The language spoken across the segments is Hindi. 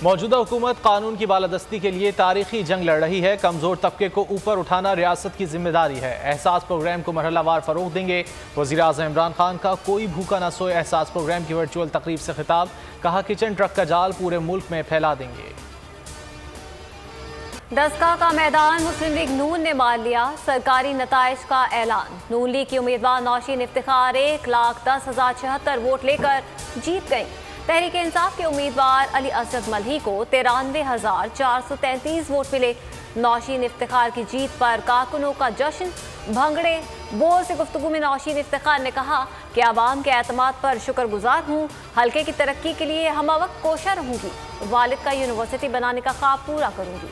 मौजूदा हुकूमत कानून की बालादस्ती के लिए तारीखी जंग लड़ रही है। कमजोर तबके को ऊपर उठाना रियासत की जिम्मेदारी है। एहसास प्रोग्राम को मरहलावार फरोग देंगे। वज़ीर आज़म इमरान खान का कोई भूखा न सोए एहसास प्रोग्राम की वर्चुअल तकरीब से खिताब। कहा किचन ट्रक का जाल पूरे मुल्क में फैला देंगे। दस्का का मैदान मुस्लिम लीग नून ने मार लिया। सरकारी नताइज का ऐलान। नून लीग की उम्मीदवार नौशीन इफ्तिखार 1,10,076 वोट लेकर जीत गई। तहरीक इंसाफ के उम्मीदवार अली असद मल्ही को 93,433 वोट मिले। नौशीन इफ्तिखार की जीत पर कारकुनों का जश्न। भंगड़े बोल से गुफ्तगू में नौशीन इफ्तिखार ने कहा कि आवाम के एतमाद पर शुक्रगुजार हूँ। हल्के की तरक्की के लिए हमवक्त कोशा रहूंगी। वालिद का यूनिवर्सिटी बनाने का ख्वाब पूरा करूंगी।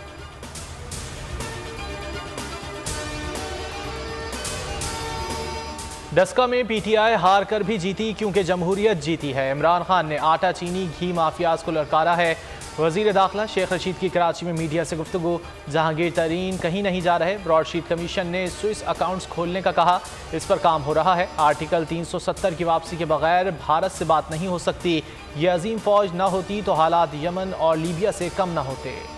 डस्का में पीटीआई हार कर भी जीती क्योंकि जमहूरियत जीती है। इमरान खान ने आटा चीनी घी माफियाज को ललकारा है। वजीर दाखिला शेख रशीद की कराची में मीडिया से गुफ्तगू। जहांगीर तरीन कहीं नहीं जा रहे। ब्रॉडशीट कमीशन ने स्विस अकाउंट्स खोलने का कहा, इस पर काम हो रहा है। आर्टिकल 370 की वापसी के बगैर भारत से बात नहीं हो सकती। ये अजीम फौज न होती तो हालात यमन और लीबिया से कम न होते।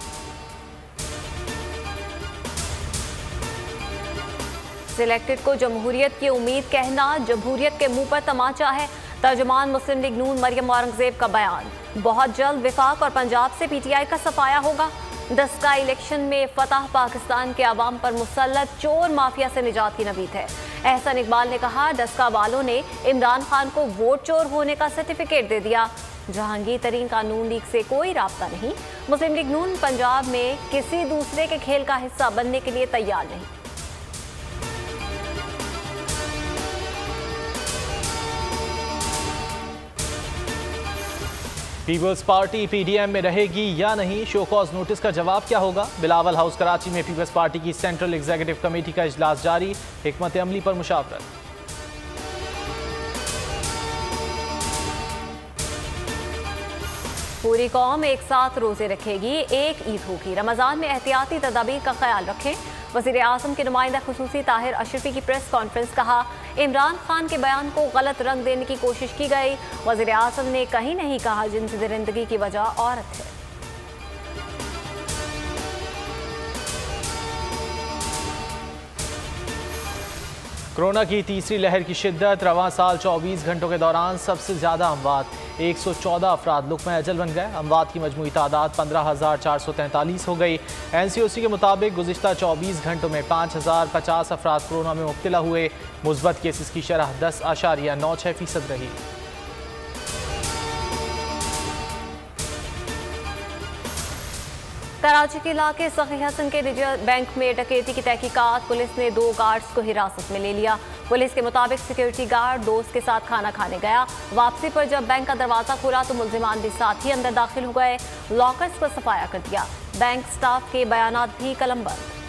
सिलेक्टेड को जमहूरियत की उम्मीद कहना जमहूरियत के मुंह पर तमाचा है। तर्जुमान मुस्लिम लीग नून मरियम औरंगजेब का बयान। बहुत जल्द विफाक और पंजाब से पीटीआई का सफाया होगा। दस्का इलेक्शन में फतह पाकिस्तान के अवाम पर मुसल्लत चोर माफिया से निजात की नवीद है। एहसन इकबाल ने कहा, डस्का वालों ने इमरान खान को वोट चोर होने का सर्टिफिकेट दे दिया। जहांगीर तरीन का नून लीग से कोई राब्ता नहीं। मुस्लिम लीग नून पंजाब में किसी दूसरे के खेल का हिस्सा बनने के लिए तैयार नहीं। पीपल्स पार्टी पीडीएम में रहेगी या नहीं, शोकॉज नोटिस का जवाब क्या होगा। बिलावल हाउस कराची में पीपल्स पार्टी की सेंट्रल एग्जीक्यूटिव कमेटी का इजलास जारी। हिकमत अमली पर मुशावरत। पूरी कौम एक साथ रोजे रखेगी, एक ईद होगी। रमजान में एहतियाती तदाबीर का ख्याल रखें। वज़ीर आज़म के नुमाइंदा खुसूसी ताहिर अशरफी की प्रेस कॉन्फ्रेंस। कहा, इमरान खान के बयान को गलत रंग देने की कोशिश की गई। वज़ीर आज़म ने कहीं नहीं कहा जिनसी दरिंदगी की वजह औरत है। कोरोना की तीसरी लहर की शिद्दत। रवां साल 24 घंटों के दौरान सबसे ज्यादा अमवात 114 अफराद लुक़्मा अजल बन गए। अमवात की मजमूई तादाद 15,443 हो गई। NCOC के मुताबिक गुज़िश्ता 24 घंटों में 5,050 अफराद कोरोना में मुब्तला हुए। मुस्बत केसेस की शरह 10.96% रही। कराची के इलाके सखी हसन के रिजर्व बैंक में डकैती की तहकीकात। पुलिस ने 2 गार्ड्स को हिरासत में ले लिया। पुलिस के मुताबिक सिक्योरिटी गार्ड दोस्त के साथ खाना खाने गया। वापसी पर जब बैंक का दरवाजा खुला तो मुल्जिमान भी साथ ही अंदर दाखिल हो गए। लॉकर्स पर सफाया कर दिया। बैंक स्टाफ के बयानात भी कलमबंद।